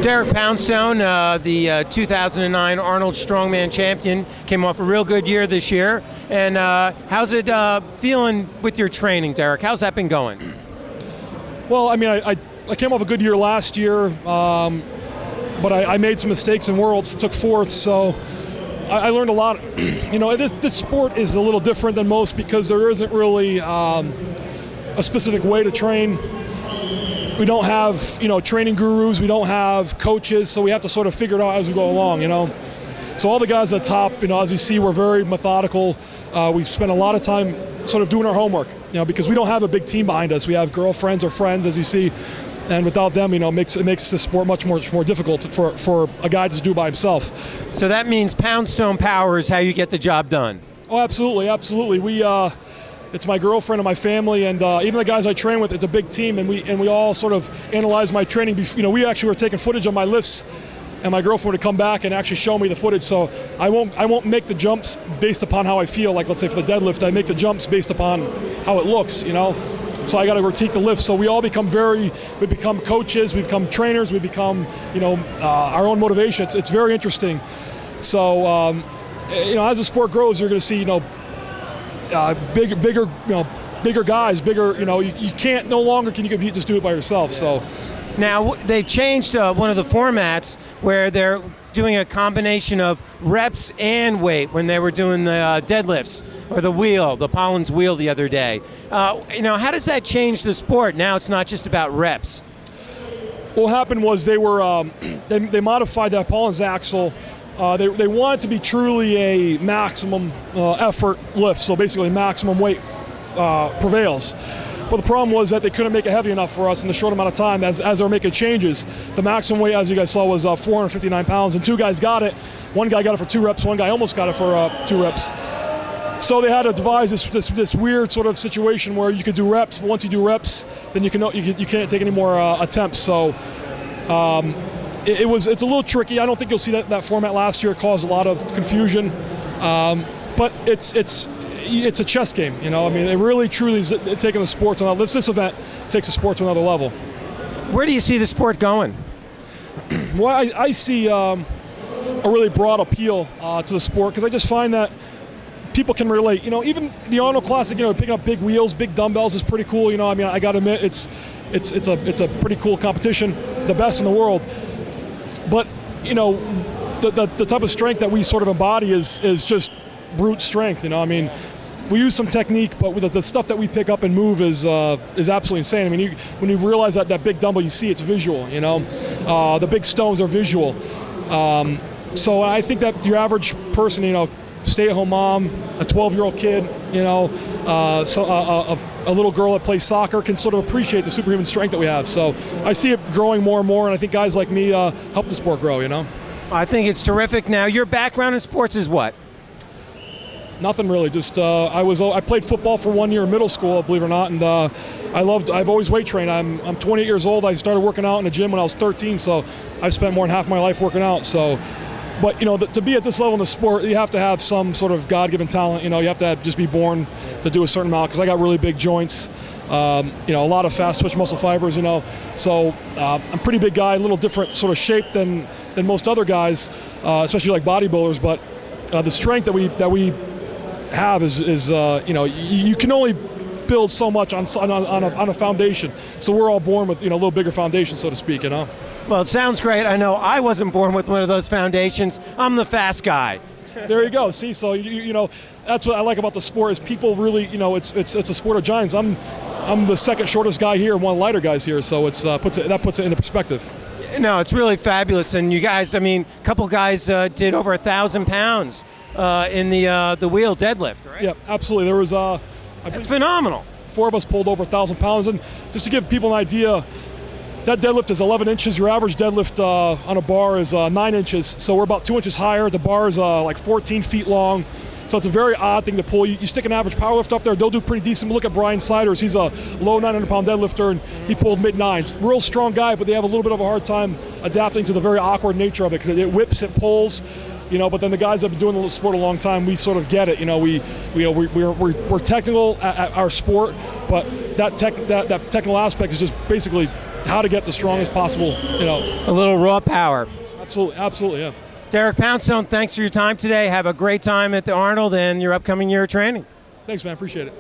Derek Poundstone, the 2009 Arnold Strongman champion, came off a real good year this year. And how's it feeling with your training, Derek? How's that been going? Well, I mean, I came off a good year last year, but I made some mistakes in Worlds, took fourth, so I learned a lot. You know, this sport is a little different than most because there isn't really a specific way to train. We don't have, you know, training gurus, we don't have coaches, so we have to sort of figure it out as we go along, you know. So all the guys at the top, you know, as you see, we're very methodical. We've spent a lot of time sort of doing our homework, you know, because we don't have a big team behind us. We have girlfriends or friends, as you see, and without them, you know, it makes the sport much more difficult for a guy to do by himself. So that means Poundstone power is how you get the job done. Oh, absolutely, absolutely. It's my girlfriend and my family, and even the guys I train with. It's a big team, and we all sort of analyze my training. You know, we actually were taking footage of my lifts, and my girlfriend would come back and actually show me the footage. So I won't make the jumps based upon how I feel. Like, let's say for the deadlift, I make the jumps based upon how it looks. You know, so I got to critique the lift. So we all become we become coaches, we become trainers, we become, you know, our own motivation. It's very interesting. So you know, as the sport grows, you're going to see, you know, bigger guys, you know, you can't, no longer can you compete, just do it by yourself. So now they've changed one of the formats where they're doing a combination of reps and weight when they were doing the deadlifts or the wheel, the Pollins wheel the other day. You know, how does that change the sport? Now it's not just about reps. What happened was they were they modified that Pollins axle. They want it to be truly a maximum effort lift, so basically maximum weight prevails. But the problem was that they couldn't make it heavy enough for us in the short amount of time as they were making changes. The maximum weight, as you guys saw, was 459 pounds, and two guys got it. One guy got it for 2 reps, one guy almost got it for 2 reps. So they had to devise this weird sort of situation where you could do reps, but once you do reps, then you can't take any more attempts. So it's a little tricky. I don't think you'll see that format last year. It caused a lot of confusion, but it's a chess game. You know, I mean, it really truly is taking the sport to another. This event takes the sport to another level. Where do you see the sport going? Well, I see a really broad appeal to the sport because I just find that people can relate. You know, even the Arnold Classic, you know, picking up big wheels, big dumbbells is pretty cool. You know, I mean, I got to admit, it's a pretty cool competition, the best in the world. But, you know, the type of strength that we sort of embody is just brute strength. You know, I mean, we use some technique, but with the stuff that we pick up and move is absolutely insane. I mean, when you realize that big dumbbell you see, it's visual. You know, the big stones are visual. So I think that your average person, you know, stay-at-home mom, a 12-year-old kid, you know, a little girl that plays soccer can sort of appreciate the superhuman strength that we have. So I see it growing more and more, and I think guys like me help the sport grow, you know? I think it's terrific. Now, your background in sports is what? Nothing really. Just I played football for 1 year in middle school, believe it or not, and I've always weight trained. I'm 28 years old. I started working out in the gym when I was 13, so I've spent more than half my life working out. So, but you know, to be at this level in the sport, you have to have some sort of God-given talent. You know, you have to just be born to do a certain amount. Because I got really big joints. You know, a lot of fast twitch muscle fibers. You know, so I'm a pretty big guy, a little different sort of shape than most other guys, especially like bodybuilders. But the strength that we have is you know, you can only build so much on a foundation. So we're all born with, you know, a little bigger foundation, so to speak. You know. Well, it sounds great. I know I wasn't born with one of those foundations. I'm the fast guy. There you go. See, so you know, that's what I like about the sport is people really, you know, it's a sport of giants. I'm the second shortest guy here, one of the lighter guys here. So that puts it into perspective. No, it's really fabulous. And you guys, I mean, a couple guys did over 1,000 pounds in the wheel deadlift, right? Yeah, absolutely. There was that's phenomenal. 4 of us pulled over 1,000 pounds, and just to give people an idea. That deadlift is 11 inches. Your average deadlift on a bar is 9 inches. So we're about 2 inches higher. The bar is like 14 feet long. So it's a very odd thing to pull. You stick an average powerlift up there, they'll do pretty decent. Look at Brian Siders. He's a low 900-pound deadlifter, and he pulled mid-9s. Real strong guy, but they have a little bit of a hard time adapting to the very awkward nature of it because it whips, it pulls. You know, but then the guys that have been doing the sport a long time, we sort of get it. You know, we're technical at our sport, but that technical aspect is just basically how to get the strongest possible, A little raw power. Absolutely, yeah. Derek Poundstone, thanks for your time today. Have a great time at the Arnold and your upcoming year of training. Thanks, man. Appreciate it.